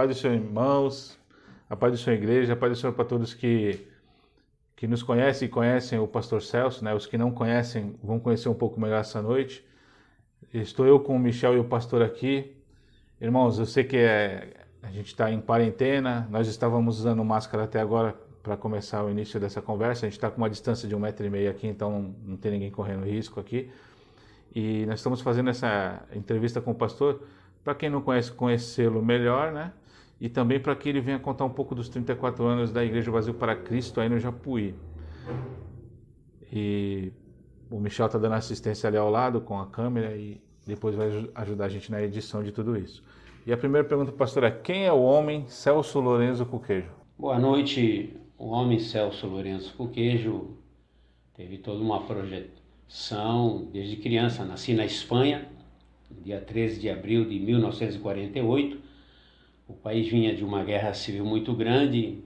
paz do Senhor, irmãos, a paz do Senhor, igreja, a paz do Senhor para todos que nos conhecem e conhecem o pastor Celso, né? Os que não conhecem vão conhecer um pouco melhor essa noite. Estou eu com o Michel e o pastor aqui. Irmãos, eu sei que a gente está em quarentena, nós estávamos usando máscara até agora para começar o início dessa conversa. A gente está com uma distância de 1,5 m aqui, então não tem ninguém correndo risco aqui. E nós estamos fazendo essa entrevista com o pastor para quem não conhece, conhecê-lo melhor, né? E também para que ele venha contar um pouco dos 34 anos da Igreja Brasil para Cristo aí no Japuí. E o Michel está dando assistência ali ao lado com a câmera e depois vai ajudar a gente na edição de tudo isso. E a primeira pergunta, pastor, é: quem é o homem Celso Lourenço Cuquejo? Boa noite. O homem Celso Lourenço Cuquejo teve toda uma projeção desde criança. Nasci na Espanha, no dia 13 de abril de 1948. O país vinha de uma guerra civil muito grande,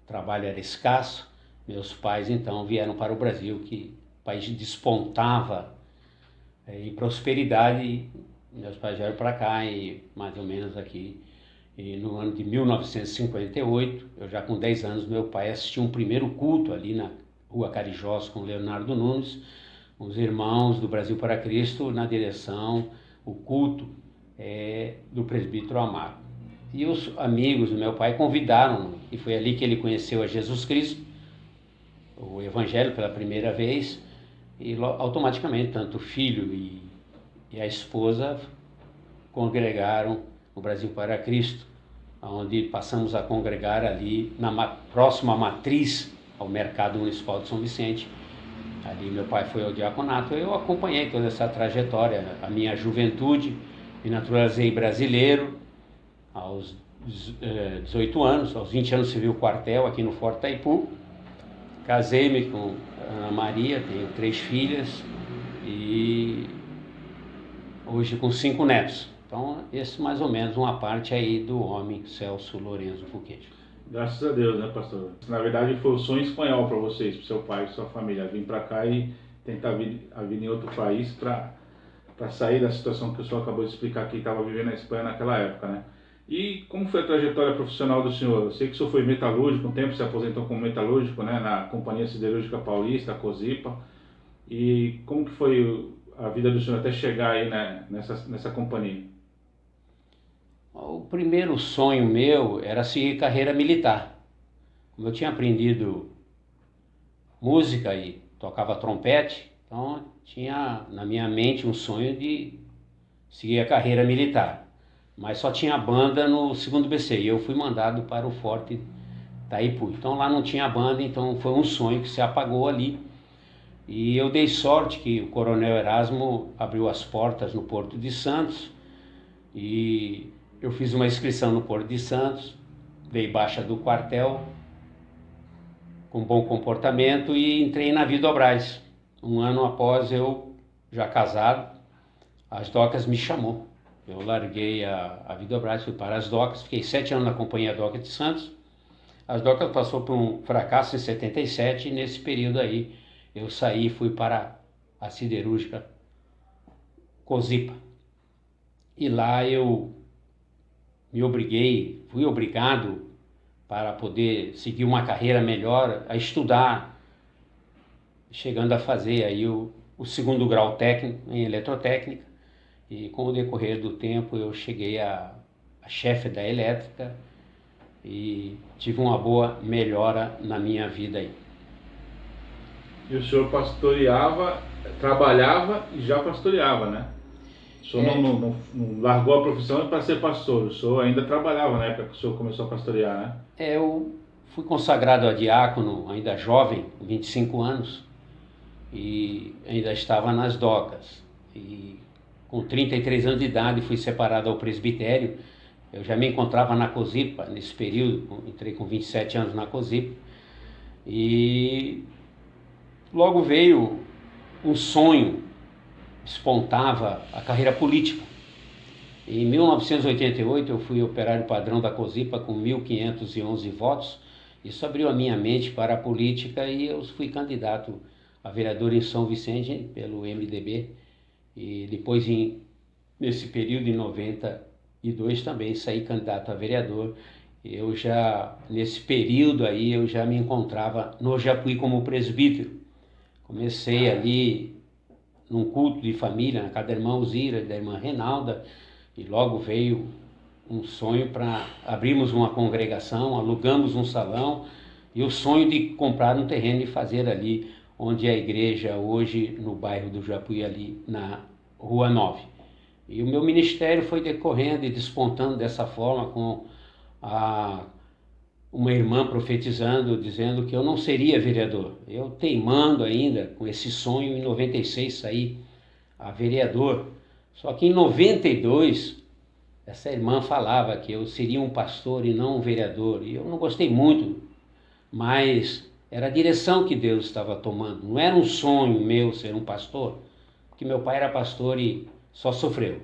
o trabalho era escasso. Meus pais então vieram para o Brasil, que o país despontava em prosperidade. Meus pais vieram para cá e mais ou menos aqui. E no ano de 1958, eu já com 10 anos, meu pai assistiu um primeiro culto ali na Rua Carijós com Leonardo Nunes, os irmãos do Brasil para Cristo, na direção, o culto do presbítero Amaro. E os amigos do meu pai convidaram, e foi ali que ele conheceu a Jesus Cristo, o Evangelho pela primeira vez, e automaticamente tanto o filho e a esposa congregaram no Brasil para Cristo, onde passamos a congregar ali na próxima matriz ao Mercado Municipal de São Vicente. Ali meu pai foi ao diaconato, eu acompanhei toda essa trajetória, a minha juventude, me naturalizei brasileiro aos 18 anos, aos 20 anos servi o quartel aqui no Forte Itaipu, casei-me com Ana Maria, tenho 3 filhas e hoje com 5 netos. Então, esse mais ou menos uma parte aí do homem Celso Lourenço Cuquejo. Graças a Deus, né, pastor? Na verdade, foi o sonho espanhol para vocês, para seu pai e sua família, vir para cá e tentar vir em outro país para sair da situação que o senhor acabou de explicar que estava vivendo na Espanha naquela época, né? E como foi a trajetória profissional do senhor? Eu sei que o senhor foi metalúrgico, um tempo se aposentou como metalúrgico, né, na Companhia Siderúrgica Paulista, a Cosipa. E como que foi a vida do senhor até chegar aí, né, nessa companhia? O primeiro sonho meu era seguir carreira militar. Como eu tinha aprendido música e tocava trompete, então tinha na minha mente um sonho de seguir a carreira militar. Mas só tinha banda no 2º BC e eu fui mandado para o Forte Itaipu. Então lá não tinha banda, então foi um sonho que se apagou ali. E eu dei sorte que o Coronel Erasmo abriu as portas no Porto de Santos e eu fiz uma inscrição no Porto de Santos, dei baixa do quartel com bom comportamento e entrei na Vidobras. Um ano após eu, já casado, as docas me chamou. Eu larguei a Vidobras, fui para as docas, fiquei 7 anos na Companhia Doca de Santos. As docas passou por um fracasso em 77 e nesse período aí eu saí e fui para a Siderúrgica Cosipa. E lá eu fui obrigado para poder seguir uma carreira melhor, a estudar, chegando a fazer aí o 2º grau técnico em eletrotécnica. E com o decorrer do tempo eu cheguei a chefe da elétrica e tive uma boa melhora na minha vida aí. E o senhor pastoreava, trabalhava e já pastoreava, né? O senhor não largou a profissão para ser pastor, o senhor ainda trabalhava na época que o senhor começou a pastorear, né? Eu fui consagrado a diácono ainda jovem, 25 anos, e ainda estava nas docas. E com 33 anos de idade fui separado ao presbitério. Eu já me encontrava na Cosipa nesse período, entrei com 27 anos na Cosipa. E logo veio um sonho, espontava a carreira política. Em 1988 eu fui operário padrão da Cosipa com 1.511 votos. Isso abriu a minha mente para a política e eu fui candidato a vereador em São Vicente pelo MDB. E depois, nesse período, em 90, 2002 também saí candidato a vereador. Eu já, nesse período aí, eu já me encontrava no Japuí como presbítero. Comecei ali num culto de família, na casa da irmã Uzira, da irmã Renalda, e logo veio um sonho para abrirmos uma congregação, alugamos um salão, e o sonho de comprar um terreno e fazer ali onde é a igreja hoje, no bairro do Japuí, ali na Rua 9. E o meu ministério foi decorrendo e despontando dessa forma, com uma irmã profetizando, dizendo que eu não seria vereador. Eu teimando ainda com esse sonho, em 96 saí a vereador. Só que em 92, essa irmã falava que eu seria um pastor e não um vereador. E eu não gostei muito, mas era a direção que Deus estava tomando. Não era um sonho meu ser um pastor, porque meu pai era pastor e só sofreu.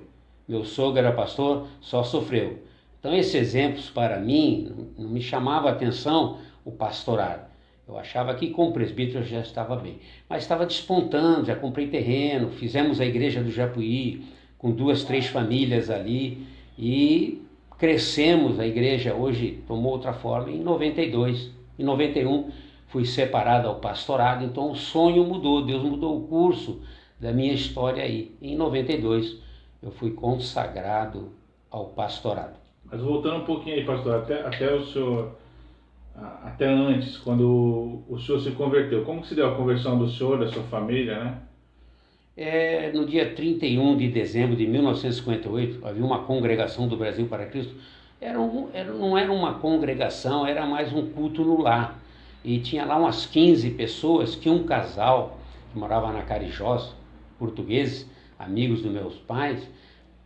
Meu sogro era pastor, só sofreu. Então esses exemplos para mim não me chamava a atenção o pastorado. Eu achava que com o presbítero eu já estava bem. Mas estava despontando, já comprei terreno, fizemos a igreja do Japuí com 2, 3 famílias ali e crescemos. A igreja hoje tomou outra forma em 92. Em 91 fui separado ao pastorado, então o sonho mudou, Deus mudou o curso da minha história aí. Em 92 eu fui consagrado ao pastorado. Mas voltando um pouquinho aí, pastor, até o senhor, até antes, quando o senhor se converteu, como que se deu a conversão do senhor, da sua família, né? No dia 31 de dezembro de 1958, havia uma congregação do Brasil para Cristo. Não era uma congregação, era mais um culto no lar. E tinha lá umas 15 pessoas, que um casal que morava na Carijós, portugueses, amigos dos meus pais,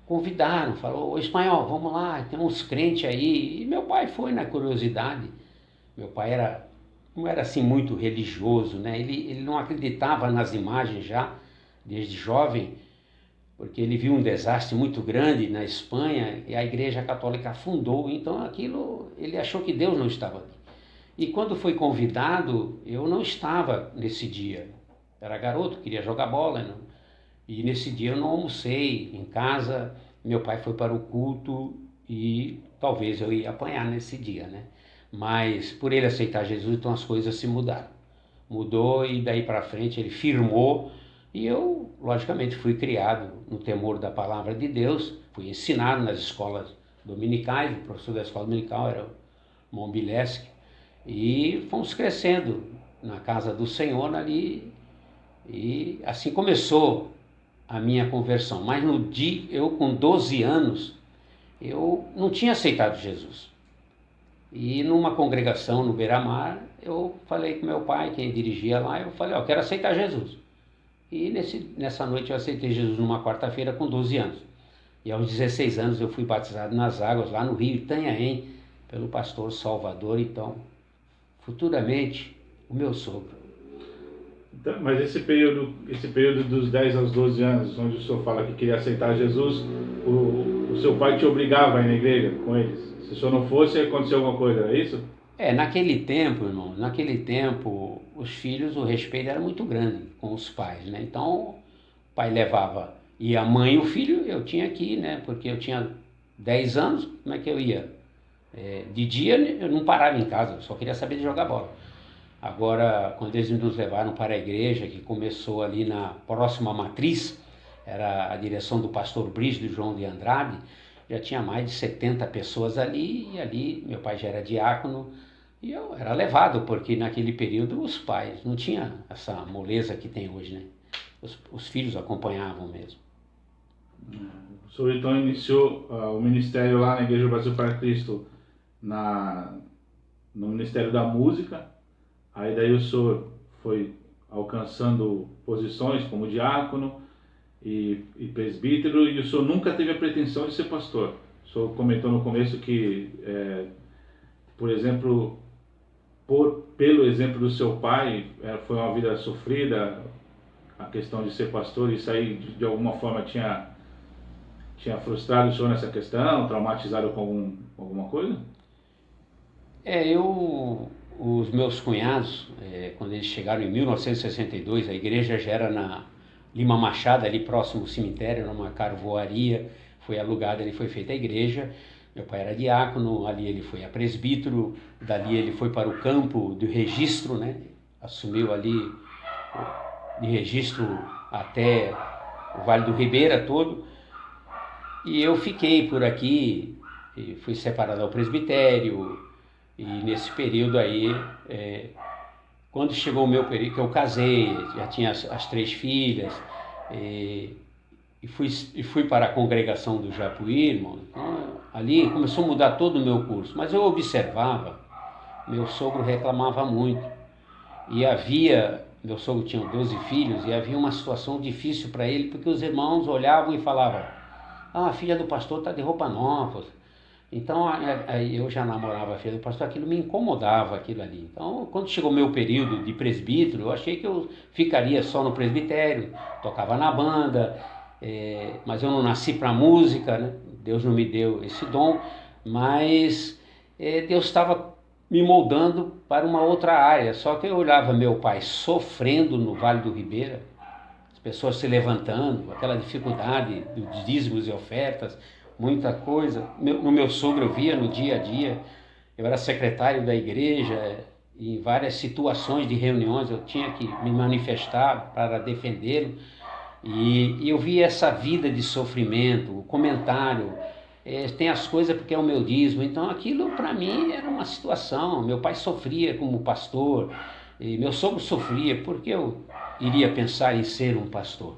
convidaram, falou: ô espanhol, vamos lá, tem uns crentes aí. E meu pai foi na curiosidade. Meu pai não era assim muito religioso, né? Ele não acreditava nas imagens já, desde jovem, porque ele viu um desastre muito grande na Espanha e a Igreja Católica afundou. Então aquilo, ele achou que Deus não estava ali. E quando foi convidado, eu não estava nesse dia. Era garoto, queria jogar bola, não? E nesse dia eu não almocei em casa. Meu pai foi para o culto e talvez eu ia apanhar nesse dia, né? Mas por ele aceitar Jesus, então as coisas se mudaram. Mudou e daí para frente ele firmou. E eu, logicamente, fui criado no temor da palavra de Deus. Fui ensinado nas escolas dominicais. O professor da escola dominical era o Mombileski. E fomos crescendo na casa do Senhor ali. E assim começou a minha conversão. Mas no dia, eu com 12 anos, eu não tinha aceitado Jesus. E numa congregação no Beira-Mar, eu falei com meu pai, quem dirigia lá, eu falei: eu quero aceitar Jesus. E nessa noite eu aceitei Jesus numa quarta-feira com 12 anos. E aos 16 anos eu fui batizado nas águas lá no Rio Itanhaém pelo pastor Salvador, então, futuramente, o meu sogro. Então, mas esse período dos 10 aos 12 anos, onde o senhor fala que queria aceitar Jesus, o seu pai te obrigava a ir na igreja com eles? Se o senhor não fosse, ia acontecer alguma coisa, era isso? Naquele tempo, irmão, os filhos, o respeito era muito grande com os pais, né? Então, o pai levava, e a mãe e o filho, eu tinha que ir, né? Porque eu tinha 10 anos, como é que eu ia? De dia eu não parava em casa, eu só queria saber de jogar bola. Agora, quando eles nos levaram para a igreja, que começou ali na próxima matriz, era a direção do pastor Brígido João de Andrade, já tinha mais de 70 pessoas ali, e ali meu pai já era diácono, e eu era levado, porque naquele período os pais não tinham essa moleza que tem hoje, né? Os filhos acompanhavam mesmo. O senhor então iniciou o ministério lá na Igreja do Brasil para Cristo, no Ministério da Música. Aí daí o senhor foi alcançando posições como diácono e presbítero, e o senhor nunca teve a pretensão de ser pastor. O senhor comentou no começo que, por exemplo, pelo exemplo do seu pai, foi uma vida sofrida, a questão de ser pastor, e isso aí de alguma forma tinha frustrado o senhor nessa questão, traumatizado com alguma coisa? Os meus cunhados, quando eles chegaram em 1962, a igreja já era na Lima Machado, ali próximo ao cemitério, numa carvoaria. foi alugado, ali foi feita a igreja. Meu pai era diácono, ali ele foi a presbítero, dali ele foi para o campo do registro, né? Assumiu ali de registro até o Vale do Ribeira todo. E eu fiquei por aqui, e fui separado ao presbitério, e nesse período aí, quando chegou o meu período, que eu casei, já tinha as 3 filhas, e fui para a congregação do Japuí, irmão. Então, ali começou a mudar todo o meu curso, mas eu observava, meu sogro reclamava muito, e meu sogro tinha 12 filhos, e havia uma situação difícil para ele, porque os irmãos olhavam e falavam: a filha do pastor está de roupa nova. Então, aí eu já namorava a filha do pastor, aquilo me incomodava, aquilo ali. Então, quando chegou o meu período de presbítero, eu achei que eu ficaria só no presbitério, tocava na banda, mas eu não nasci para música, né? Deus não me deu esse dom, mas Deus estava me moldando para uma outra área. Só que eu olhava meu pai sofrendo no Vale do Ribeira, as pessoas se levantando, aquela dificuldade dos dízimos e ofertas, muita coisa. No meu sogro eu via no dia a dia, eu era secretário da igreja, e em várias situações de reuniões eu tinha que me manifestar para defendê-lo, e eu via essa vida de sofrimento, o comentário, tem as coisas porque é o meu dízimo. Então aquilo para mim era uma situação. Meu pai sofria como pastor, e meu sogro sofria, porque eu iria pensar em ser um pastor.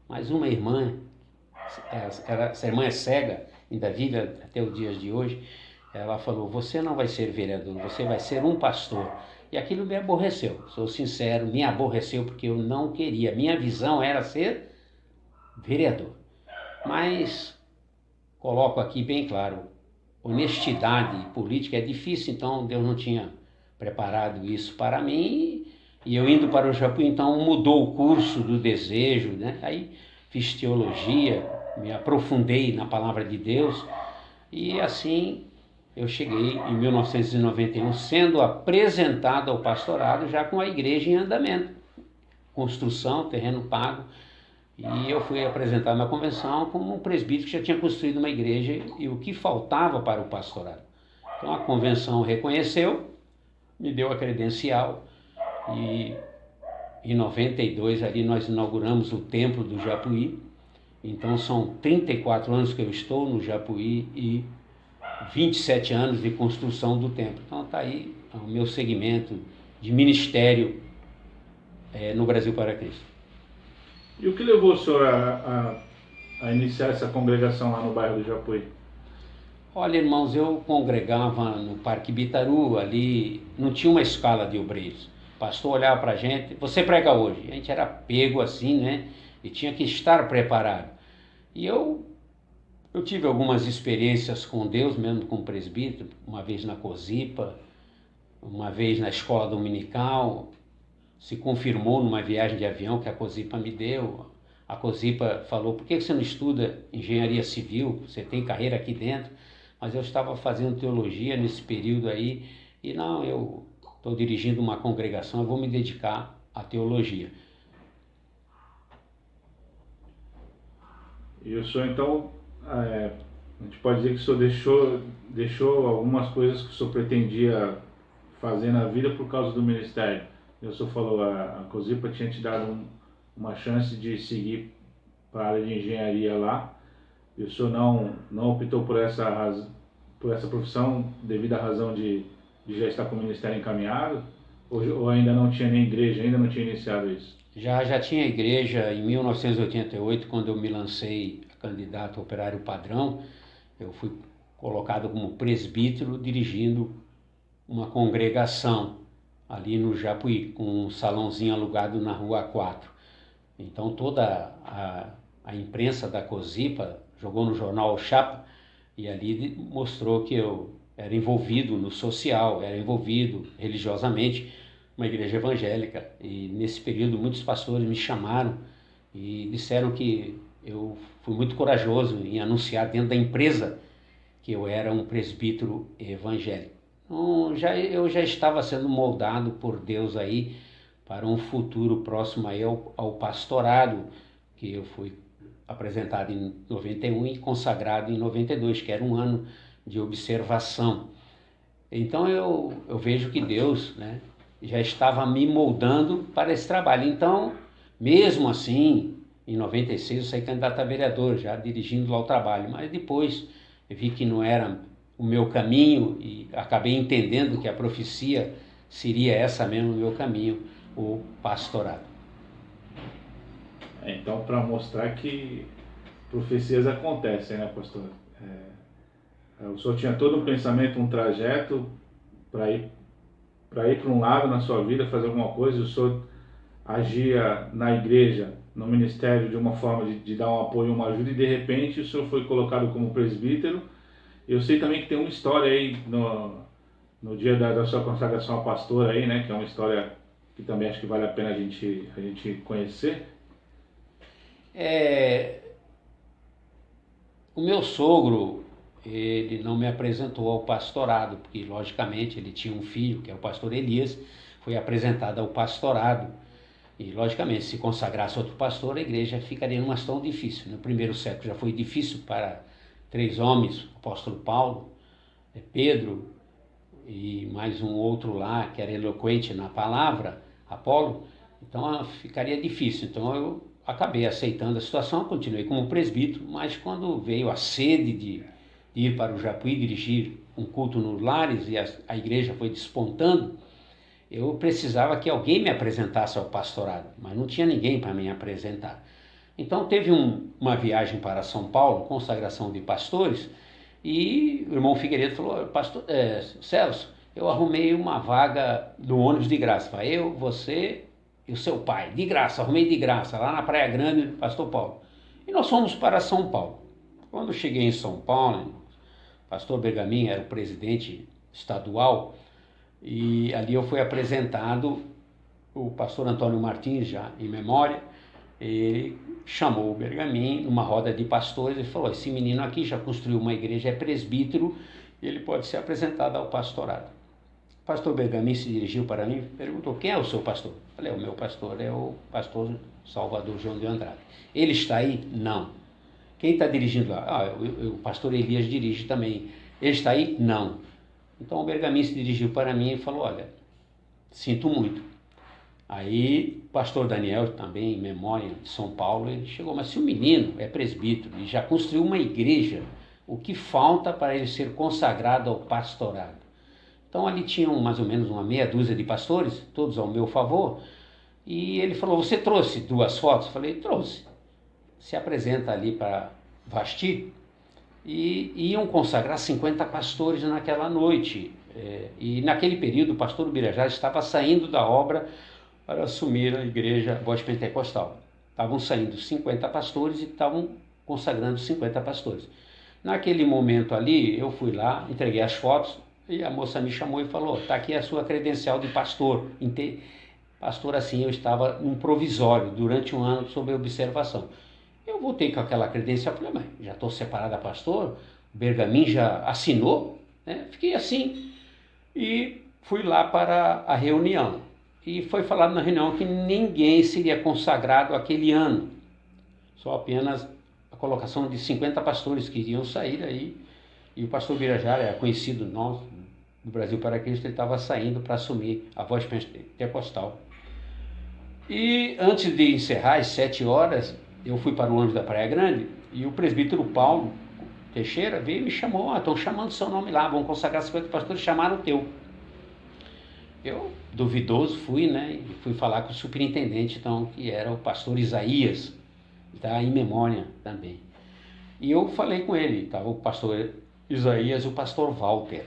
Mas uma irmã, essa irmã é cega, ainda vive até os dias de hoje, ela falou: você não vai ser vereador, você vai ser um pastor. E aquilo me aborreceu, sou sincero, me aborreceu, porque eu não queria. Minha visão era ser vereador. Mas coloco aqui bem claro, honestidade política é difícil, então Deus não tinha preparado isso para mim, e eu indo para o Japuí, então mudou o curso do desejo, né? Aí fiz teologia, me aprofundei na palavra de Deus, e assim eu cheguei em 1991 sendo apresentado ao pastorado, já com a igreja em andamento, construção, terreno pago. E eu fui apresentar na convenção como um presbítero que já tinha construído uma igreja, e o que faltava para o pastorado. Então a convenção reconheceu, me deu a credencial, e em 92 ali nós inauguramos o templo do Japuí. Então são 34 anos que eu estou no Japuí e 27 anos de construção do templo. Então está aí o meu segmento de ministério no Brasil para Cristo. E o que levou o senhor a iniciar essa congregação lá no bairro do Japuí? Olha, irmãos, eu congregava no Parque Bitaru, ali não tinha uma escala de obreiros. O pastor olhava para a gente: você prega hoje. A gente era pego assim, né? E tinha que estar preparado. E eu tive algumas experiências com Deus, mesmo como presbítero, uma vez na COSIPA, uma vez na escola dominical. Se confirmou numa viagem de avião que a COSIPA me deu. A COSIPA falou: por que você não estuda engenharia civil? Você tem carreira aqui dentro. Mas eu estava fazendo teologia nesse período aí, e não, eu estou dirigindo uma congregação, eu vou me dedicar à teologia. E o senhor então, a gente pode dizer que o senhor deixou algumas coisas que o senhor pretendia fazer na vida por causa do ministério. O senhor falou, a COSIPA tinha te dado uma chance de seguir para a área de engenharia lá, e o senhor não optou por essa profissão devido à razão de já estar com o ministério encaminhado? Ou ainda não tinha nem igreja, ainda não tinha iniciado isso? Já tinha igreja em 1988, quando eu me lancei candidato a operário padrão. Eu fui colocado como presbítero dirigindo uma congregação ali no Japuí, com um salãozinho alugado na Rua 4. Então toda a imprensa da COSIPA jogou no jornal Chapa, e ali mostrou que eu era envolvido no social, era envolvido religiosamente, uma igreja evangélica. E nesse período muitos pastores me chamaram e disseram que eu fui muito corajoso em anunciar dentro da empresa que eu era um presbítero evangélico. Então, eu já estava sendo moldado por Deus aí para um futuro próximo aí ao pastorado, que eu fui apresentado em 91 e consagrado em 92, que era um ano de observação. Então eu vejo que Deus, né, já estava me moldando para esse trabalho. Então, mesmo assim, em 96 eu saí candidato a vereador, já dirigindo lá o trabalho, mas depois eu vi que não era o meu caminho e acabei entendendo que a profecia seria essa mesmo, o meu caminho, o pastorado. Então, para mostrar que profecias acontecem, né, pastor? O senhor tinha todo um pensamento, um trajeto para ir para um lado na sua vida, fazer alguma coisa, e o senhor agia na igreja, no ministério, de uma forma de dar um apoio, uma ajuda, e de repente o senhor foi colocado como presbítero. Eu sei também que tem uma história aí no dia da sua consagração a pastor aí, né, que é uma história que também acho que vale a pena a gente conhecer. O meu sogro, ele não me apresentou ao pastorado, porque logicamente ele tinha um filho, que é o pastor Elias, foi apresentado ao pastorado. E logicamente, se consagrasse outro pastor, a igreja ficaria numa situação difícil. No primeiro século já foi difícil para 3 homens, o apóstolo Paulo, Pedro e mais um outro lá, que era eloquente na palavra, Apolo. Então ficaria difícil. Então eu acabei aceitando a situação, continuei como presbítero, mas quando veio a sede de ir para o Japuí dirigir um culto nos lares e a igreja foi despontando, eu precisava que alguém me apresentasse ao pastorado, mas não tinha ninguém para me apresentar. Então teve uma viagem para São Paulo, consagração de pastores, e o irmão Figueiredo falou: pastor, Celso, eu arrumei uma vaga no ônibus de graça. Falei, eu, você e o seu pai, de graça, arrumei de graça, lá na Praia Grande, pastor Paulo. E nós fomos para São Paulo. Quando eu cheguei em São Paulo, o pastor Bergamin era o presidente estadual, e ali eu fui apresentado, o pastor Antônio Martins, já em memória, ele chamou o Bergamin numa roda de pastores e falou: esse menino aqui já construiu uma igreja, é presbítero, ele pode ser apresentado ao pastorado. O pastor Bergamin se dirigiu para mim e perguntou: quem é o seu pastor? Eu falei: o meu pastor é o pastor Salvador João de Andrade. Ele está aí? Não. Quem está dirigindo lá? O pastor Elias dirige também. Ele está aí? Não. Então o Bergamin se dirigiu para mim e falou: olha, sinto muito. Aí o pastor Daniel, também em memória de São Paulo, ele chegou: mas se o menino é presbítero e já construiu uma igreja, o que falta para ele ser consagrado ao pastorado? Então ali tinham mais ou menos uma meia dúzia de pastores, todos ao meu favor, e ele falou: você trouxe 2 fotos? Eu falei: trouxe. Se apresenta ali para Vasti, e iam consagrar 50 pastores naquela noite. E naquele período o pastor Birajara estava saindo da obra para assumir a igreja Voz Pentecostal. Estavam saindo 50 pastores e estavam consagrando 50 pastores. Naquele momento ali, eu fui lá, entreguei as fotos, e a moça me chamou e falou: está aqui a sua credencial de pastor. Pastor, assim, eu estava num provisório durante um ano sob observação. Eu voltei com aquela credencial, falei: mas já estou separado a pastor, o Bergamin já assinou, né? Fiquei assim e fui lá para a reunião. E foi falado na reunião que ninguém seria consagrado aquele ano, só apenas a colocação de 50 pastores que iriam sair aí. E o pastor Birajara é conhecido nosso, do Brasil para Cristo, ele estava saindo para assumir a Voz Pentecostal. E antes de encerrar, às 7 horas, eu fui para o ônibus da Praia Grande e o presbítero Paulo Teixeira veio e me chamou: estão chamando seu nome lá, vão consagrar 50 pastores, chamaram o teu. Eu, duvidoso, fui, né, e fui falar com o superintendente, então, que era o pastor Isaías, está em memória também. E eu falei com ele, estava o pastor Isaías e o pastor Walter,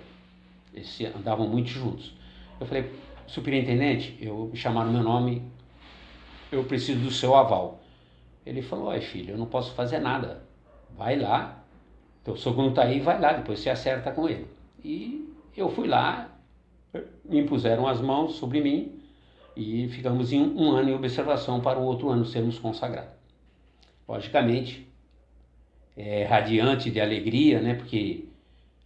eles andavam muito juntos. Eu falei: superintendente, me chamaram meu nome, eu preciso do seu aval. Ele falou: olha, filho, eu não posso fazer nada, vai lá, teu sogro não está aí, vai lá, depois você acerta com ele. E eu fui lá, me impuseram as mãos sobre mim e ficamos em um ano em observação para o outro ano sermos consagrados. Logicamente, radiante de alegria, né, porque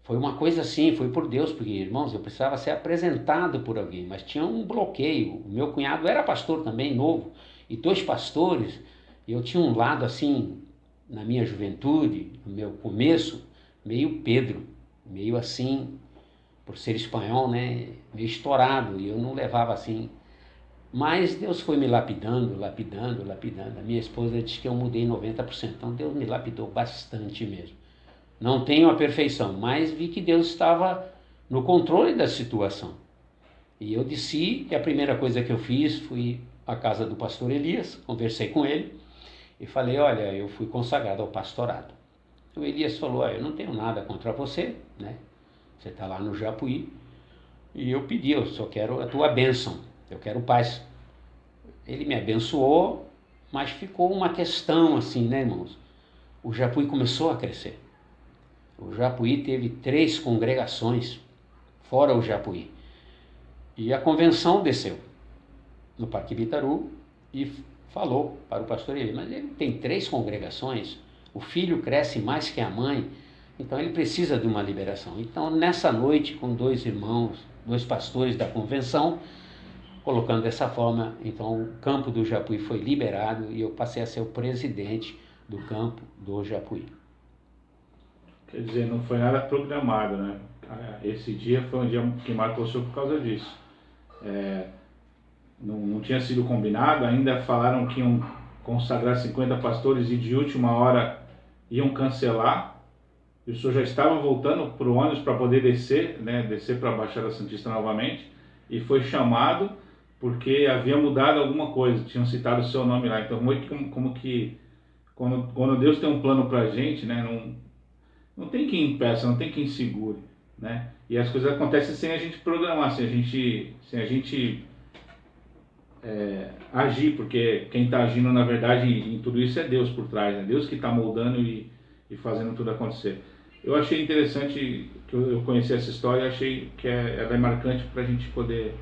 foi uma coisa assim, foi por Deus, porque, irmãos, eu precisava ser apresentado por alguém, mas tinha um bloqueio. O meu cunhado era pastor também, novo, e 2 pastores, e eu tinha um lado assim na minha juventude, no meu começo, meio Pedro, meio assim, por ser espanhol, né, meio estourado, e eu não levava assim. Mas Deus foi me lapidando. A minha esposa disse que eu mudei 90%, então Deus me lapidou bastante mesmo. Não tenho a perfeição, mas vi que Deus estava no controle da situação. E eu desci, e a primeira coisa que eu fiz, fui à casa do pastor Elias, conversei com ele, e falei, olha, eu fui consagrado ao pastorado. O Elias falou, eu não tenho nada contra você, né? Você está lá no Japuí. E eu pedi, eu só quero a tua bênção, eu quero paz. Ele me abençoou, mas ficou uma questão assim, né, irmãos? O Japuí começou a crescer. O Japuí teve 3 congregações, fora o Japuí. E a convenção desceu no Parque Bitaru e falou para o pastor Eli, mas ele tem 3 congregações, o filho cresce mais que a mãe, então ele precisa de uma liberação. Então nessa noite, com 2 irmãos, 2 pastores da convenção, colocando dessa forma, então o campo do Japuí foi liberado e eu passei a ser o presidente do campo do Japuí. Quer dizer, não foi nada programado, né? Esse dia foi um dia que marcou o senhor por causa disso. Não tinha sido combinado, ainda falaram que iam consagrar 50 pastores e de última hora iam cancelar. E o senhor já estava voltando para o ônibus para poder descer, né? Descer para a Baixada Santista novamente. E foi chamado porque havia mudado alguma coisa, tinham citado o seu nome lá. Então, como que quando Deus tem um plano para a gente, né? Não tem quem impeça, não tem quem segure, né? E as coisas acontecem sem a gente programar, sem a gente agir, porque quem está agindo na verdade em tudo isso é Deus por trás, né? Deus que está moldando e fazendo tudo acontecer. Eu achei interessante que eu conheci essa história, achei que ela é marcante para a gente poder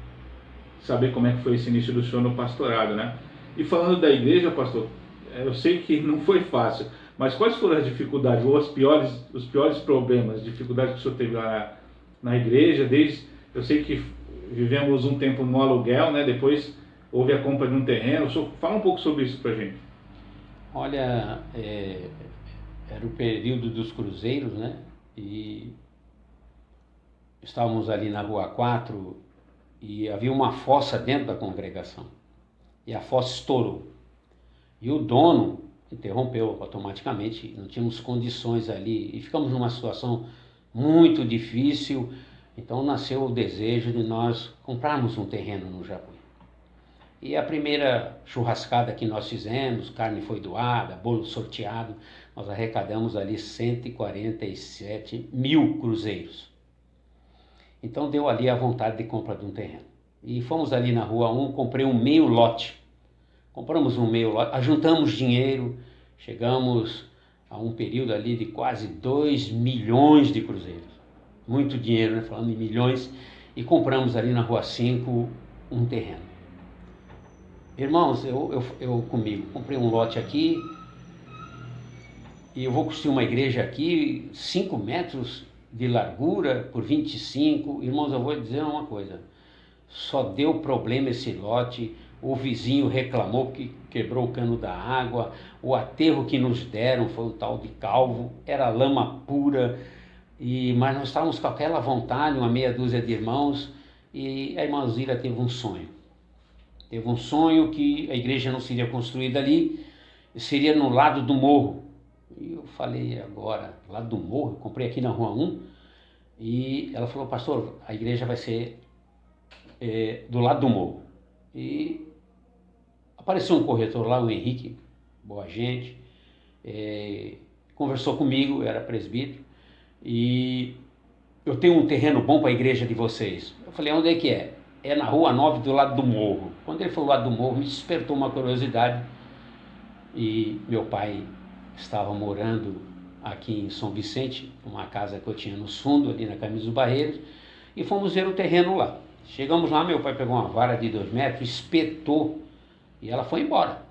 saber como é que foi esse início do senhor no pastorado, né? E falando da igreja, pastor, eu sei que não foi fácil, mas quais foram as dificuldades, ou os piores problemas, dificuldades que o senhor teve lá na igreja? Eu sei que vivemos um tempo no aluguel, né? Depois houve a compra de um terreno. O senhor fala um pouco sobre isso pra gente. Olha, era o período dos cruzeiros, né? E estávamos ali na Rua 4 e havia uma fossa dentro da congregação. E a fossa estourou. E o dono interrompeu automaticamente, não tínhamos condições ali e ficamos numa situação muito difícil. Então nasceu o desejo de nós comprarmos um terreno no Japuí. E a primeira churrascada que nós fizemos, carne foi doada, bolo sorteado, nós arrecadamos ali 147 mil cruzeiros. Então deu ali a vontade de compra de um terreno. E fomos ali na Rua 1, comprei um meio lote. Compramos um meio lote, ajuntamos dinheiro, chegamos a um período ali de quase 2 milhões de cruzeiros. Muito dinheiro, né? Falando em milhões. E compramos ali na Rua 5 um terreno. Irmãos, eu comigo, comprei um lote aqui e eu vou construir uma igreja aqui, 5 metros de largura por 25. Irmãos, eu vou dizer uma coisa, só deu problema esse lote. O vizinho reclamou que quebrou o cano da água, o aterro que nos deram foi o tal de calvo, era lama pura, mas nós estávamos com aquela vontade, uma meia dúzia de irmãos, e a irmã Zira teve um sonho. Teve um sonho que a igreja não seria construída ali, seria no lado do morro. E eu falei, agora, lado do morro? Eu comprei aqui na Rua 1, e ela falou, pastor, a igreja vai ser do lado do morro. E apareceu um corretor lá, o Henrique, boa gente, conversou comigo, eu era presbítero, e eu tenho um terreno bom para a igreja de vocês. Eu falei, onde é que é? É na Rua 9, do lado do morro. Quando ele falou do lado do morro, me despertou uma curiosidade, e meu pai estava morando aqui em São Vicente, uma casa que eu tinha no fundo, ali na Camisa dos Barreiros, e fomos ver o terreno lá. Chegamos lá, meu pai pegou uma vara de 2 metros, espetou, e ela foi embora.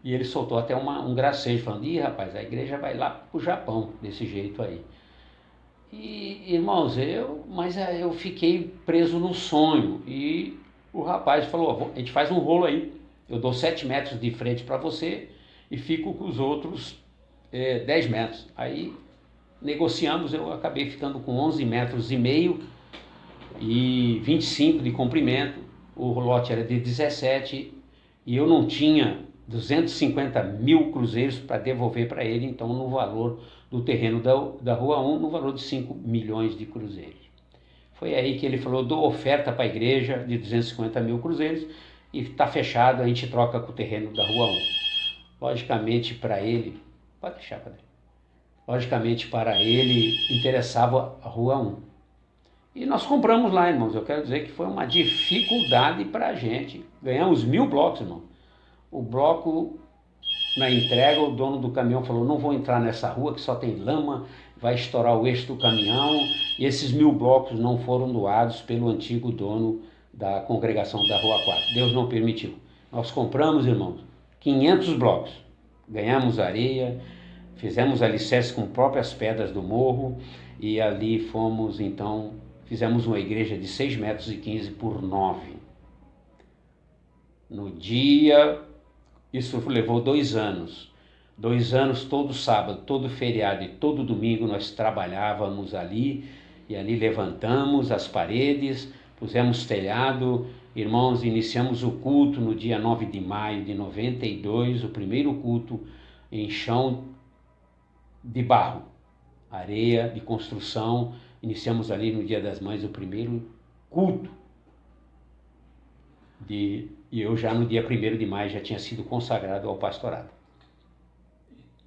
E ele soltou até um gracejo, falando, ih, rapaz, a igreja vai lá pro Japão, desse jeito aí. E, irmãos, eu fiquei preso no sonho, e o rapaz falou, a gente faz um rolo aí, eu dou 7 metros de frente para você, e fico com os outros 10 metros. Aí negociamos, eu acabei ficando com 11 metros e meio e 25 de comprimento. O lote era de 17 e eu não tinha 250 mil cruzeiros para devolver para ele, então no valor do terreno da Rua 1, no valor de 5 milhões de cruzeiros. Foi aí que ele falou, dou oferta para a igreja de 250 mil cruzeiros e está fechado, a gente troca com o terreno da Rua 1. Logicamente para ele, pode deixar, padre. Logicamente para ele interessava a Rua 1. E nós compramos lá, irmãos, eu quero dizer que foi uma dificuldade para a gente. Ganhamos 1000 blocos, irmão. O bloco, na entrega, o dono do caminhão falou, não vou entrar nessa rua que só tem lama, vai estourar o eixo do caminhão, e esses 1000 blocos não foram doados pelo antigo dono da congregação da Rua 4. Deus não permitiu. Nós compramos, irmãos, 500 blocos. Ganhamos areia, fizemos alicerce com próprias pedras do morro, e ali fomos, então, fizemos uma igreja de 6 metros e 15 por 9. No dia... Isso levou 2 anos. 2 anos, todo sábado, todo feriado e todo domingo nós trabalhávamos ali. E ali levantamos as paredes, pusemos telhado. Irmãos, iniciamos o culto no dia 9 de maio de 92. O primeiro culto em chão de barro, areia de construção. Iniciamos ali no Dia das Mães o primeiro culto. E eu já no dia 1º de maio já tinha sido consagrado ao pastorado.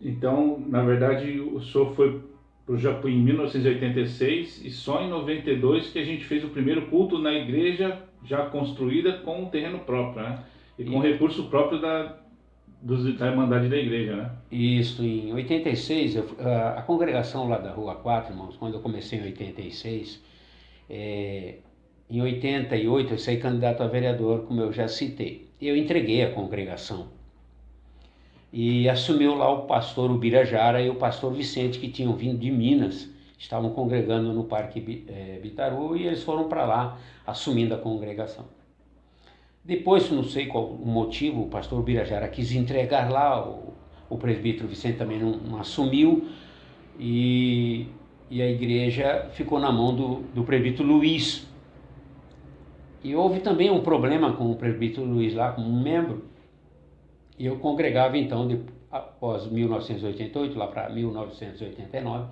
Então, na verdade, o senhor foi para o Japuí em 1986 e só em 92 que a gente fez o primeiro culto na igreja já construída com um terreno próprio, né? E com recurso próprio da Irmandade da Igreja, né? Isso, em 86, a congregação lá da Rua 4, irmãos, quando eu comecei em 86, em 88 eu saí candidato a vereador, como eu já citei. Eu entreguei a congregação e assumiu lá o pastor Ubirajara e o pastor Vicente, que tinham vindo de Minas, estavam congregando no Parque Bitaru, e eles foram para lá assumindo a congregação. Depois, não sei qual o motivo, o pastor Ubirajara quis entregar lá, o presbítero Vicente também não assumiu, e a igreja ficou na mão do presbítero Luiz. E houve também um problema com o presbítero Luiz lá, como um membro. E eu congregava então, após 1988, lá para 1989,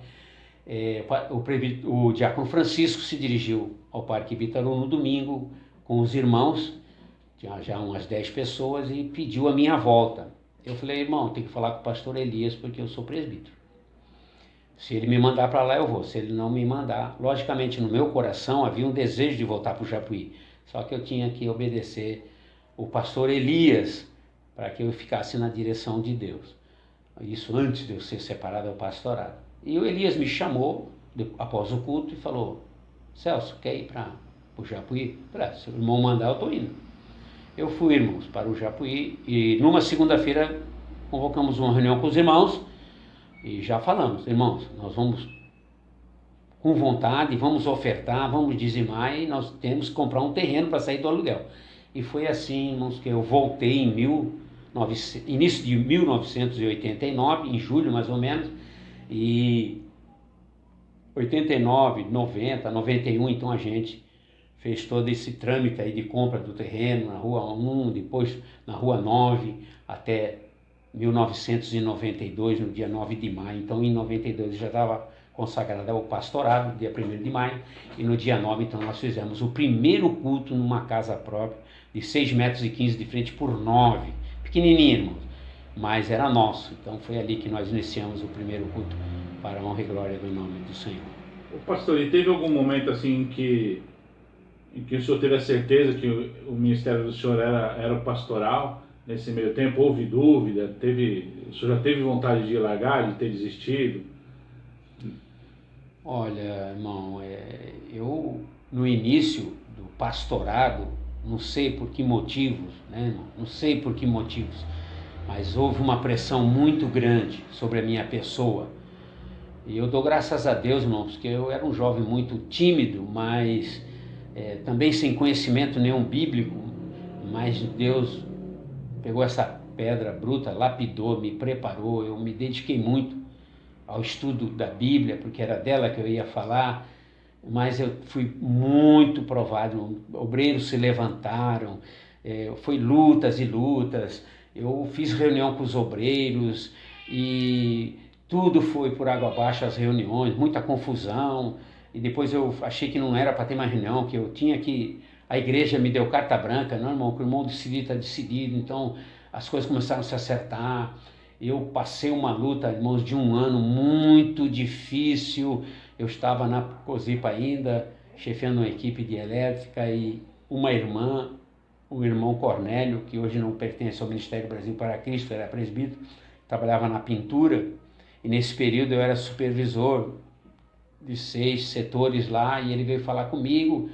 o diácono Francisco se dirigiu ao Parque Bitaru no domingo com os irmãos, tinha já umas 10 pessoas, e pediu a minha volta. Eu falei, irmão, tem que falar com o pastor Elias porque eu sou presbítero. Se ele me mandar para lá eu vou, se ele não me mandar, logicamente no meu coração havia um desejo de voltar para o Japuí. Só que eu tinha que obedecer o pastor Elias para que eu ficasse na direção de Deus. Isso antes de eu ser separado ao pastorado. E o Elias me chamou após o culto e falou, Celso, quer ir para o Japuí? Eu falei, se o irmão mandar eu estou indo. Eu fui, irmãos, para o Japuí e numa segunda-feira convocamos uma reunião com os irmãos e já falamos, irmãos, nós vamos com vontade, vamos ofertar, vamos dizimar e nós temos que comprar um terreno para sair do aluguel. E foi assim, irmãos, que eu voltei em início de 1989, em julho mais ou menos, e 89, 90, 91, então a gente fez todo esse trâmite aí de compra do terreno na Rua 1, depois na Rua 9, até 1992, no dia 9 de maio. Então em 92 eu já estava consagrado ao pastorado, dia 1º de maio, e no dia 9, então, nós fizemos o primeiro culto numa casa própria, de 6 metros e 15 de frente por 9, pequenininho, irmãos, mas era nosso. Então foi ali que nós iniciamos o primeiro culto, para a honra e glória do nome do Senhor. O pastor, e teve algum momento assim em que o senhor teve a certeza que o ministério do senhor era o pastoral? Nesse meio tempo houve dúvida? O senhor já teve vontade de largar, de ter desistido? Olha, irmão, eu no início do pastorado, não sei por que motivos, né, irmão? Não sei por que motivos, mas houve uma pressão muito grande sobre a minha pessoa. E eu dou graças a Deus, irmãos, porque eu era um jovem muito tímido, mas também sem conhecimento nenhum bíblico, mas Deus pegou essa pedra bruta, lapidou, me preparou, eu me dediquei muito ao estudo da Bíblia, porque era dela que eu ia falar, mas eu fui muito provado. Obreiros se levantaram, foi lutas e lutas. Eu fiz reunião com os obreiros e tudo foi por água abaixo, as reuniões, muita confusão. E depois eu achei que não era para ter mais reunião, que eu tinha que... A igreja me deu carta branca, não, irmão, que o irmão decidido está decidido. Então as coisas começaram a se acertar. Eu passei uma luta, irmãos, de um ano muito difícil. Eu estava na COSIPA ainda, chefiando uma equipe de elétrica, e uma irmã, o irmão Cornélio, que hoje não pertence ao Ministério Brasil para Cristo, era presbítero, trabalhava na pintura, e nesse período eu era supervisor de 6 setores lá, e ele veio falar comigo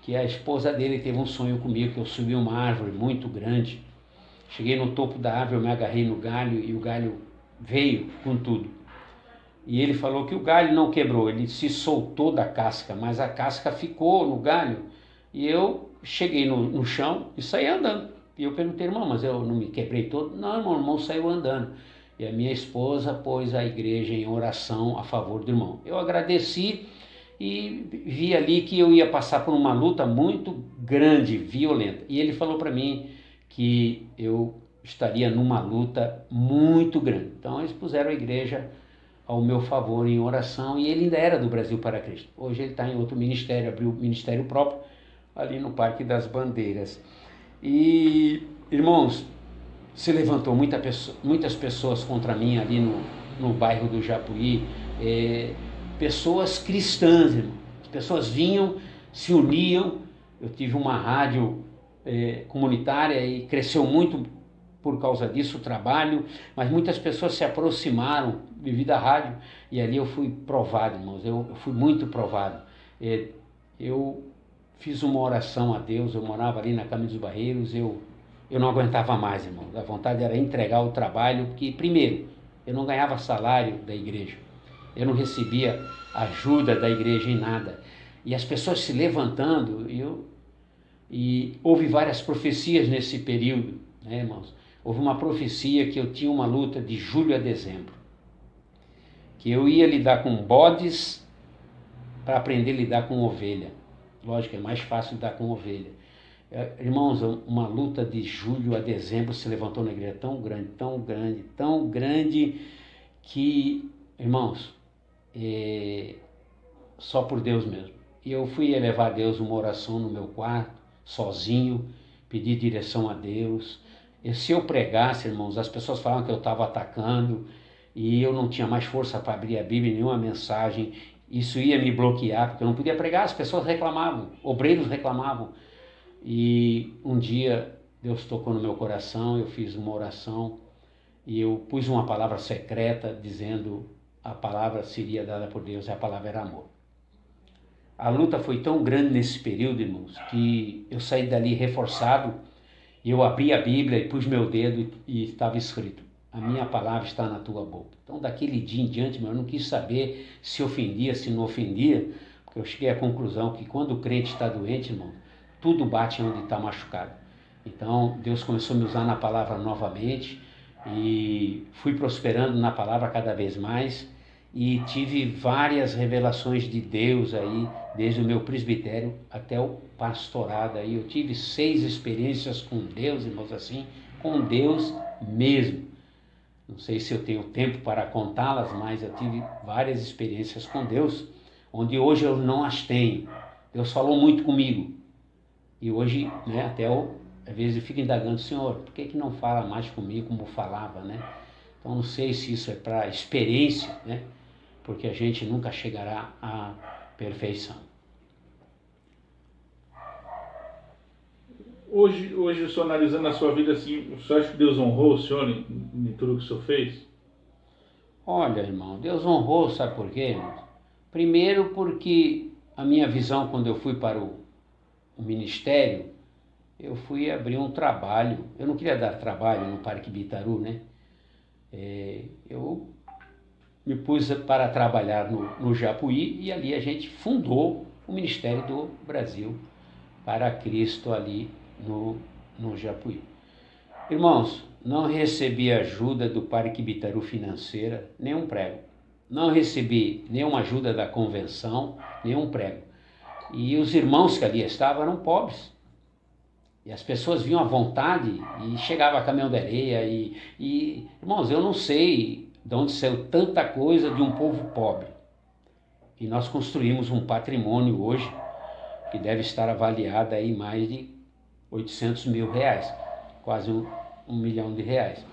que a esposa dele teve um sonho comigo, que eu subi uma árvore muito grande. Cheguei no topo da árvore, eu me agarrei no galho e o galho veio com tudo. E ele falou que o galho não quebrou, ele se soltou da casca, mas a casca ficou no galho. E eu cheguei no chão e saí andando. E eu perguntei, irmão, mas eu não me quebrei todo? Não, irmão, o irmão saiu andando. E a minha esposa pôs a igreja em oração a favor do irmão. Eu agradeci e vi ali que eu ia passar por uma luta muito grande, violenta. E ele falou para mim que eu estaria numa luta muito grande. Então eles puseram a igreja ao meu favor em oração, e ele ainda era do Brasil para Cristo. Hoje ele está em outro ministério, abriu um ministério próprio ali no Parque das Bandeiras. E, irmãos, se levantou muitas pessoas contra mim ali no bairro do Japuí, pessoas cristãs, irmão. As pessoas vinham, se uniam. Eu tive uma rádio comunitária e cresceu muito por causa disso o trabalho, mas muitas pessoas se aproximaram devido à rádio, e ali eu fui provado, irmãos, eu fui muito provado. Eu fiz uma oração a Deus, eu morava ali na Caminho dos Barreiros, eu não aguentava mais, irmãos, a vontade era entregar o trabalho, porque primeiro, eu não ganhava salário da igreja, eu não recebia ajuda da igreja em nada, e as pessoas se levantando, e houve várias profecias nesse período, né, irmãos? Houve uma profecia que eu tinha uma luta de julho a dezembro, que eu ia lidar com bodes para aprender a lidar com ovelha. Lógico, é mais fácil lidar com ovelha. Irmãos, uma luta de julho a dezembro se levantou na igreja tão grande, tão grande, tão grande, que, irmãos, só por Deus mesmo. E eu fui elevar a Deus uma oração no meu quarto, sozinho, pedir direção a Deus. E se eu pregasse, irmãos, as pessoas falavam que eu estava atacando e eu não tinha mais força para abrir a Bíblia, nenhuma mensagem. Isso ia me bloquear, porque eu não podia pregar, as pessoas reclamavam, obreiros reclamavam. E um dia Deus tocou no meu coração, eu fiz uma oração e eu pus uma palavra secreta dizendo a palavra seria dada por Deus, e a palavra era amor. A luta foi tão grande nesse período, irmãos, que eu saí dali reforçado. E eu abri a Bíblia e pus meu dedo e estava escrito: a minha palavra está na tua boca. Então daquele dia em diante, eu não quis saber se ofendia, se não ofendia, porque eu cheguei à conclusão que quando o crente está doente, irmão, tudo bate onde está machucado. Então Deus começou a me usar na palavra novamente e fui prosperando na palavra cada vez mais, e tive várias revelações de Deus aí, desde o meu presbitério até o pastorado aí. Eu tive 6 experiências com Deus, irmãos, assim, com Deus mesmo. Não sei se eu tenho tempo para contá-las, mas eu tive várias experiências com Deus, onde hoje eu não as tenho. Deus falou muito comigo. E hoje, né, até às vezes eu fico indagando: Senhor, por que não fala mais comigo como falava, né? Então não sei se isso é para experiência, né? Porque a gente nunca chegará à perfeição. Hoje o senhor, analisando a sua vida assim, o senhor acha que Deus honrou o senhor em tudo que o senhor fez? Olha, irmão, Deus honrou, sabe por quê, irmão? Primeiro porque a minha visão, quando eu fui para o ministério, eu fui abrir um trabalho. Eu não queria dar trabalho no Parque Bitaru, né? Eu me pus para trabalhar no Japuí, e ali a gente fundou o Ministério do Brasil para Cristo ali no Japuí. Irmãos, não recebi ajuda do Parque Bitaru financeira, nem um prego. não recebi nenhuma ajuda da convenção, nenhum prêmio. E os irmãos que ali estavam eram pobres. E as pessoas vinham à vontade e chegava caminhão de areia. Irmãos, eu não sei de onde saiu tanta coisa de um povo pobre. E nós construímos um patrimônio hoje que deve estar avaliado aí em mais de 800 mil reais, quase um milhão de reais.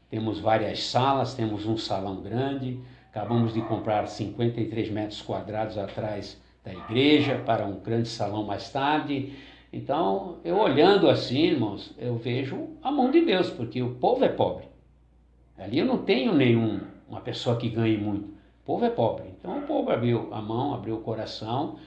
Temos várias salas, temos um salão grande, acabamos de comprar 53 metros quadrados atrás da igreja para um grande salão mais tarde. Então, eu olhando assim, irmãos, eu vejo a mão de Deus, porque o povo é pobre. Ali eu não tenho uma pessoa que ganhe muito. O povo é pobre. Então, o povo abriu a mão, abriu o coração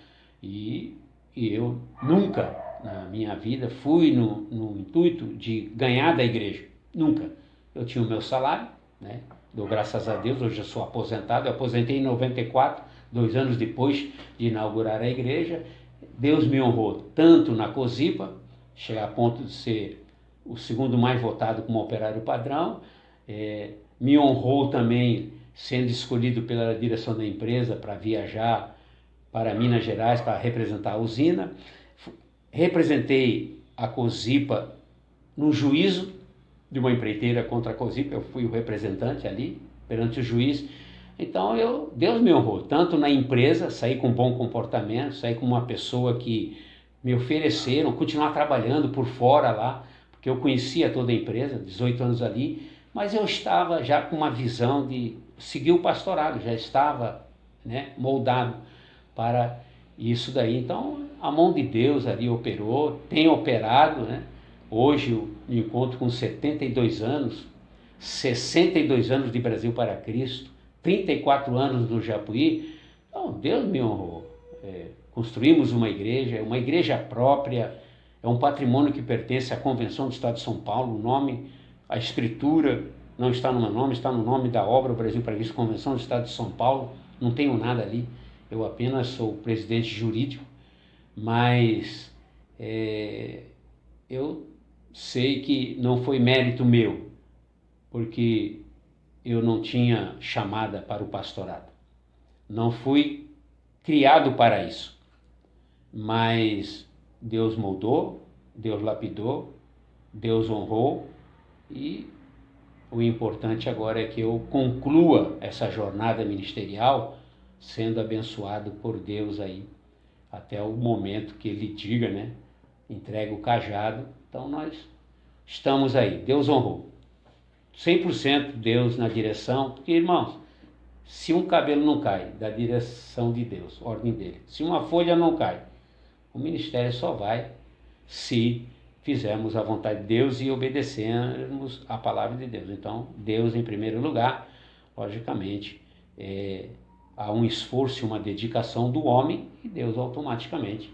e eu nunca na minha vida fui no intuito de ganhar da igreja. Nunca. Eu tinha o meu salário, né? Dou graças a Deus, hoje eu sou aposentado. Eu aposentei em 94, 2 anos depois de inaugurar a igreja. Deus me honrou tanto na COSIPA, chegar a ponto de ser o segundo mais votado como operário padrão, me honrou também sendo escolhido pela direção da empresa para viajar para Minas Gerais para representar a usina. Representei a COSIPA no juízo de uma empreiteira contra a COSIPA, eu fui o representante ali perante o juiz. Então Deus me honrou, tanto na empresa, saí com bom comportamento, saí com uma pessoa que me ofereceram continuar trabalhando por fora lá, porque eu conhecia toda a empresa, 18 anos ali, mas eu estava já com uma visão de seguir o pastorado, já estava, né, moldado para isso daí. Então a mão de Deus ali operou, tem operado, né? Hoje eu me encontro com 72 anos, 62 anos de Brasil para Cristo, 34 anos no Japuí. Então, Deus me honrou. Construímos uma igreja própria, é um patrimônio que pertence à Convenção do Estado de São Paulo. O nome, a escritura não está no meu nome, está no nome da obra Brasil para Cristo, Convenção do Estado de São Paulo. Não tenho nada ali, eu apenas sou o presidente jurídico, mas eu sei que não foi mérito meu, porque eu não tinha chamada para o pastorado. Não fui criado para isso. Mas Deus moldou, Deus lapidou, Deus honrou, e o importante agora é que eu conclua essa jornada ministerial sendo abençoado por Deus aí, até o momento que Ele diga, né? Entrega o cajado. Então nós estamos aí, Deus honrou. 100% Deus na direção, porque, irmãos, se um cabelo não cai da direção de Deus, ordem dele, se uma folha não cai, o ministério só vai se fizermos a vontade de Deus e obedecermos a palavra de Deus. Então, Deus em primeiro lugar, logicamente, há um esforço e uma dedicação do homem e Deus automaticamente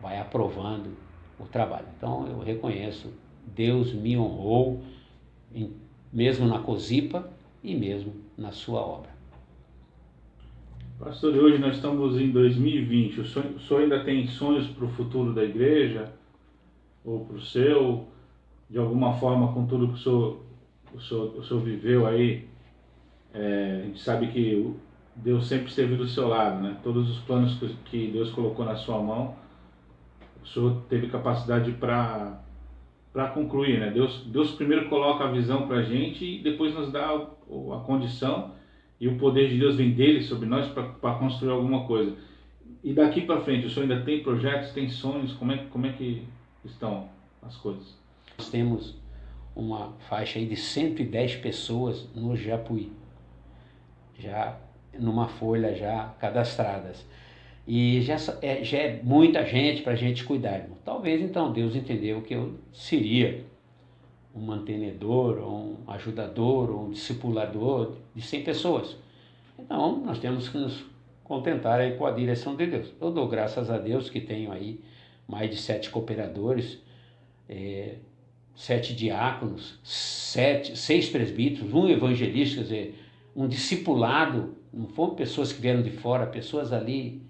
vai aprovando o trabalho. Então, eu reconheço, Deus me honrou, mesmo na COSIPA e mesmo na sua obra. Pastor, hoje nós estamos em 2020, o senhor ainda tem sonhos para o futuro da igreja? Ou para o seu? De alguma forma, com tudo que o senhor viveu aí, a gente sabe que Deus sempre esteve do seu lado, né? Todos os planos que Deus colocou na sua mão, o senhor teve capacidade para concluir, né? Deus primeiro coloca a visão para a gente e depois nos dá a condição, e o poder de Deus vem dele sobre nós para construir alguma coisa. E daqui para frente, o senhor ainda tem projetos, tem sonhos? Como é que estão as coisas? Nós temos uma faixa aí de 110 pessoas no Japuí, já numa folha já cadastradas. E já é muita gente para a gente cuidar, irmão. Talvez então Deus entendeu que eu seria um mantenedor, ou um ajudador, ou um discipulador de 100 pessoas. Então nós temos que nos contentar aí com a direção de Deus. Eu dou graças a Deus que tenho aí mais de 7 cooperadores, 7 diáconos, 6 presbíteros, 1 evangelista, quer dizer, um discipulado. Não foram pessoas que vieram de fora, pessoas ali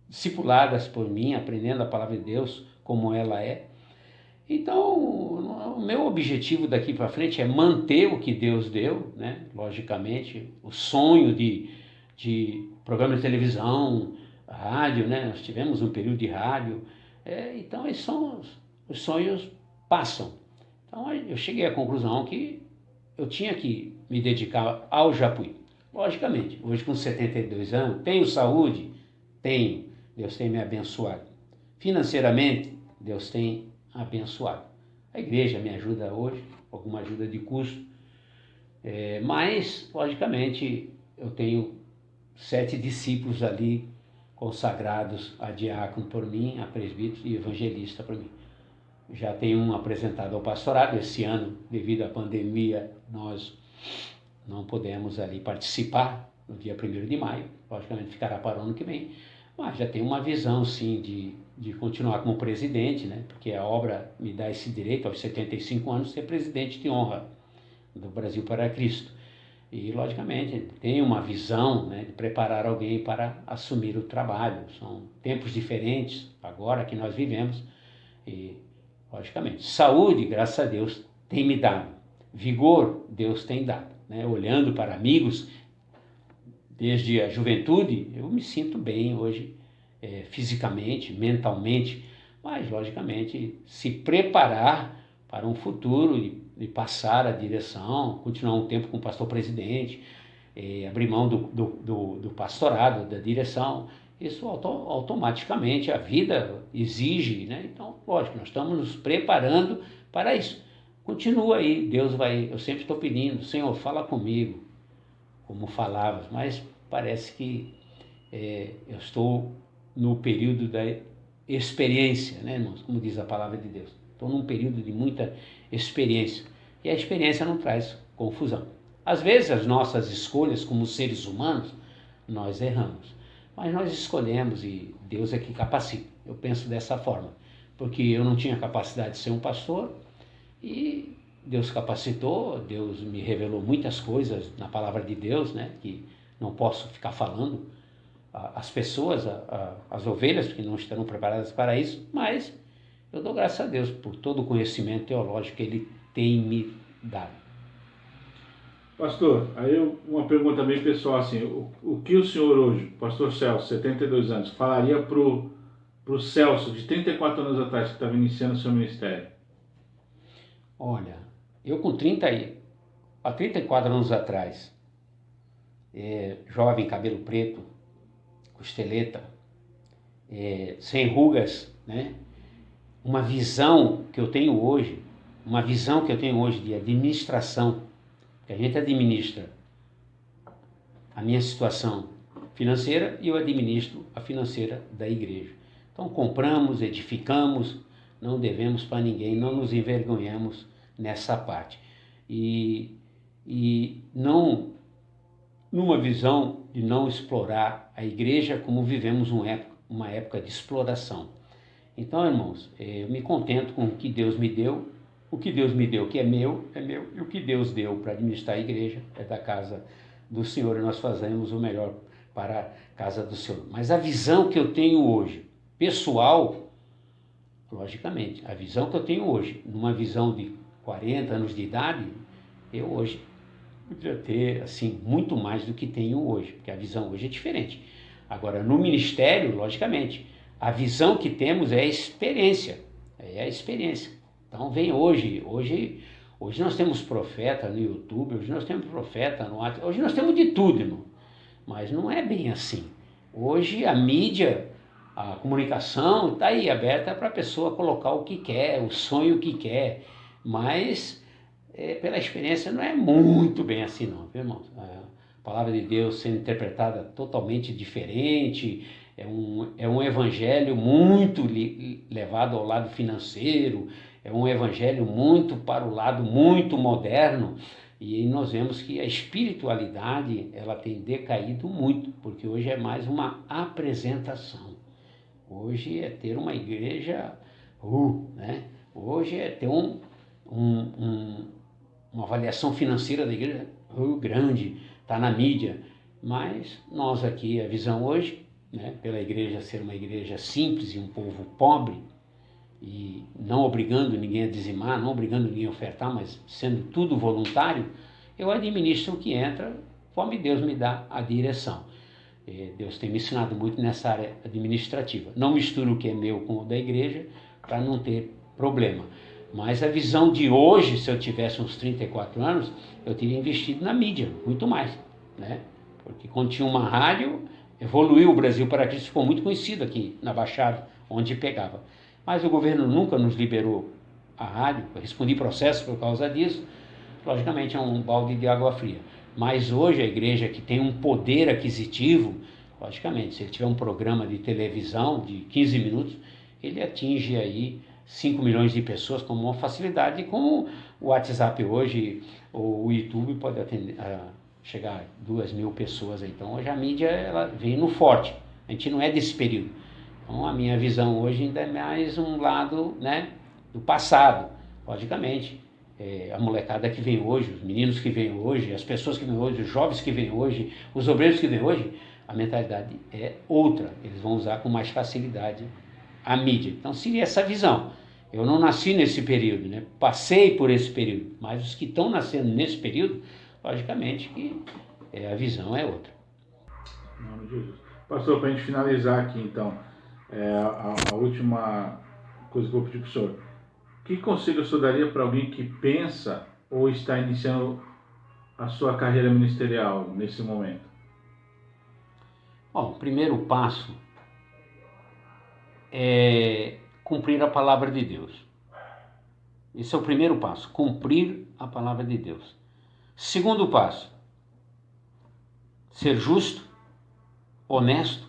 discipuladas por mim, aprendendo a palavra de Deus como ela é. Então, o meu objetivo daqui para frente é manter o que Deus deu, né? Logicamente, o sonho de de programas de televisão, rádio, né? Nós tivemos um período de rádio. Então, esses são os sonhos passam. Então, eu cheguei à conclusão que eu tinha que me dedicar ao Japuí. Logicamente, hoje com 72 anos, tenho saúde? Tenho. Deus tem me abençoado. Financeiramente, Deus tem abençoado. A igreja me ajuda hoje, alguma ajuda de custo, mas, logicamente, eu tenho 7 discípulos ali consagrados a diácono por mim, a presbítero e evangelista por mim. Já tenho um apresentado ao pastorado. Esse ano, devido à pandemia, nós não podemos ali participar no dia 1º de maio, logicamente ficará para o ano que vem, mas já tenho uma visão, sim, de continuar como presidente, né? Porque a obra me dá esse direito, aos 75 anos, ser presidente de honra do Brasil para Cristo. E, logicamente, tenho uma visão, né, de preparar alguém para assumir o trabalho. São tempos diferentes agora que nós vivemos e, logicamente, saúde, graças a Deus, tem me dado. Vigor, Deus tem dado, né? Olhando para amigos desde a juventude, eu me sinto bem hoje, fisicamente, mentalmente, mas, logicamente, se preparar para um futuro de passar a direção, continuar um tempo com o pastor presidente, abrir mão do pastorado, da direção. Isso automaticamente a vida exige, né? Então, lógico, nós estamos nos preparando para isso. Continua aí, Deus vai, eu sempre estou pedindo, Senhor, fala comigo, como falavas, mas parece que eu estou no período da experiência, né, irmãos? Como diz a palavra de Deus. Estou num período de muita experiência, e a experiência não traz confusão. Às vezes as nossas escolhas como seres humanos, nós erramos, mas nós escolhemos e Deus é que capacita. Eu penso dessa forma, porque eu não tinha capacidade de ser um pastor e Deus capacitou, Deus me revelou muitas coisas na palavra de Deus, né, que não posso ficar falando às pessoas, às ovelhas, que não estarão preparadas para isso, mas eu dou graças a Deus por todo o conhecimento teológico que Ele tem me dado. Pastor, aí uma pergunta bem pessoal assim, o que o senhor hoje, pastor Celso, 72 anos, falaria pro Celso, de 34 anos atrás, que estava iniciando o seu ministério? Olha, eu com 34 anos atrás, jovem, cabelo preto, costeleta, sem rugas, né? Uma visão que eu tenho hoje de administração, que a gente administra a minha situação financeira e eu administro a financeira da igreja. Então compramos, edificamos, não devemos para ninguém, não nos envergonhamos nessa parte. E não, numa visão de não explorar a igreja como vivemos uma época de exploração. Então, irmãos, eu me contento com o que Deus me deu. O que Deus me deu, que é meu, e o que Deus deu para administrar a igreja é da casa do Senhor, e nós fazemos o melhor para a casa do Senhor. Mas a visão que eu tenho hoje, pessoal, logicamente, a visão que eu tenho hoje, numa visão de 40 anos de idade, eu hoje podia ter, assim, muito mais do que tenho hoje, porque a visão hoje é diferente. Agora, no ministério, logicamente, a visão que temos é a experiência, Então vem hoje nós temos profeta no YouTube, hoje nós temos profeta no WhatsApp, hoje nós temos de tudo, irmão. Mas não é bem assim. Hoje a mídia, a comunicação está aí aberta para a pessoa colocar o que quer, o sonho que quer, mas pela experiência não é muito bem assim não, viu, irmão? A palavra de Deus sendo interpretada totalmente diferente, é um evangelho muito levado ao lado financeiro, é um evangelho muito para o lado muito moderno, e nós vemos que a espiritualidade ela tem decaído muito, porque hoje é mais uma apresentação. Hoje é ter uma igreja, né? Hoje é ter uma avaliação financeira da igreja grande, está na mídia, mas nós aqui, a visão hoje, né, pela igreja ser uma igreja simples e um povo pobre, e não obrigando ninguém a dizimar, não obrigando ninguém a ofertar, mas sendo tudo voluntário, eu administro o que entra, conforme Deus me dá a direção. Deus tem me ensinado muito nessa área administrativa. Não misturo o que é meu com o da igreja para não ter problema. Mas a visão de hoje, se eu tivesse uns 34 anos, eu teria investido na mídia, muito mais, né? Porque quando tinha uma rádio, evoluiu o Brasil para Cristo, ficou muito conhecido aqui na Baixada, onde pegava. Mas o governo nunca nos liberou a rádio, eu respondi processo por causa disso. Logicamente é um balde de água fria. Mas hoje a igreja, que tem um poder aquisitivo, logicamente, se ele tiver um programa de televisão de 15 minutos, ele atinge aí 5 milhões de pessoas com uma facilidade, como o WhatsApp hoje, ou o YouTube pode atender, chegar a 2 mil pessoas. Então hoje a mídia ela vem no forte, a gente não é desse período. Então a minha visão hoje ainda é mais um lado, né, do passado, logicamente. A molecada que vem hoje, os meninos que vêm hoje, as pessoas que vêm hoje, os jovens que vêm hoje, os obreiros que vêm hoje, a mentalidade é outra, eles vão usar com mais facilidade a mídia. Então seria essa visão. Eu não nasci nesse período, né? Passei por esse período, mas os que estão nascendo nesse período, logicamente que a visão é outra. Em nome de Jesus. Pastor, para a gente finalizar aqui então, a última coisa que eu vou pedir para o senhor. Que conselho o senhor daria para alguém que pensa ou está iniciando a sua carreira ministerial nesse momento? Bom, o primeiro passo é cumprir a palavra de Deus. Esse é o primeiro passo, cumprir a palavra de Deus. Segundo passo, ser justo, honesto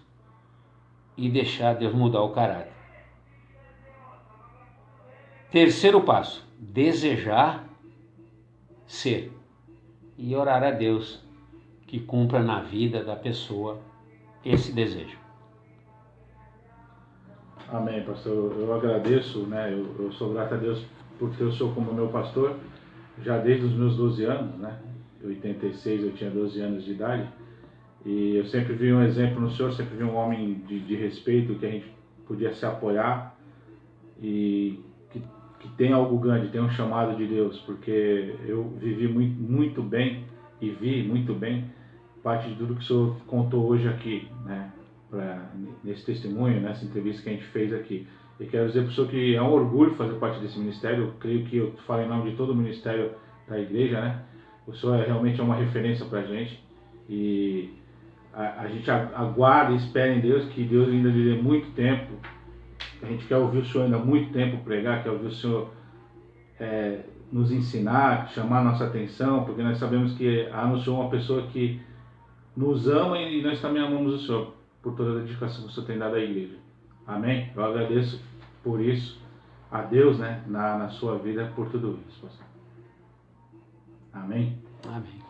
e deixar Deus mudar o caráter. Terceiro passo, desejar ser e orar a Deus que cumpra na vida da pessoa esse desejo. Amém, pastor. Eu agradeço, né? Eu sou grato a Deus por ter o senhor como meu pastor, já desde os meus 12 anos, né? Em 86 eu tinha 12 anos de idade, e eu sempre vi um exemplo no senhor, sempre vi um homem de respeito, que a gente podia se apoiar, e que tem algo grande, tem um chamado de Deus, porque eu vivi muito bem e vi muito bem parte de tudo que o senhor contou hoje aqui, né? Nesse testemunho, nessa entrevista que a gente fez aqui. E quero dizer para o senhor que é um orgulho fazer parte desse ministério. Eu creio que eu falo em nome de todo o ministério da igreja, né? O senhor realmente é uma referência para a gente, e a gente aguarda e espera em Deus, que Deus ainda lhe dê muito tempo. A gente quer ouvir o senhor ainda muito tempo pregar, quer ouvir o senhor nos ensinar, chamar a nossa atenção, porque nós sabemos que há no senhor uma pessoa que nos ama, e nós também amamos o senhor por toda a dedicação que o senhor tem dado à igreja. Amém? Eu agradeço por isso a Deus, né, na sua vida, por tudo isso, pastor. Amém? Amém.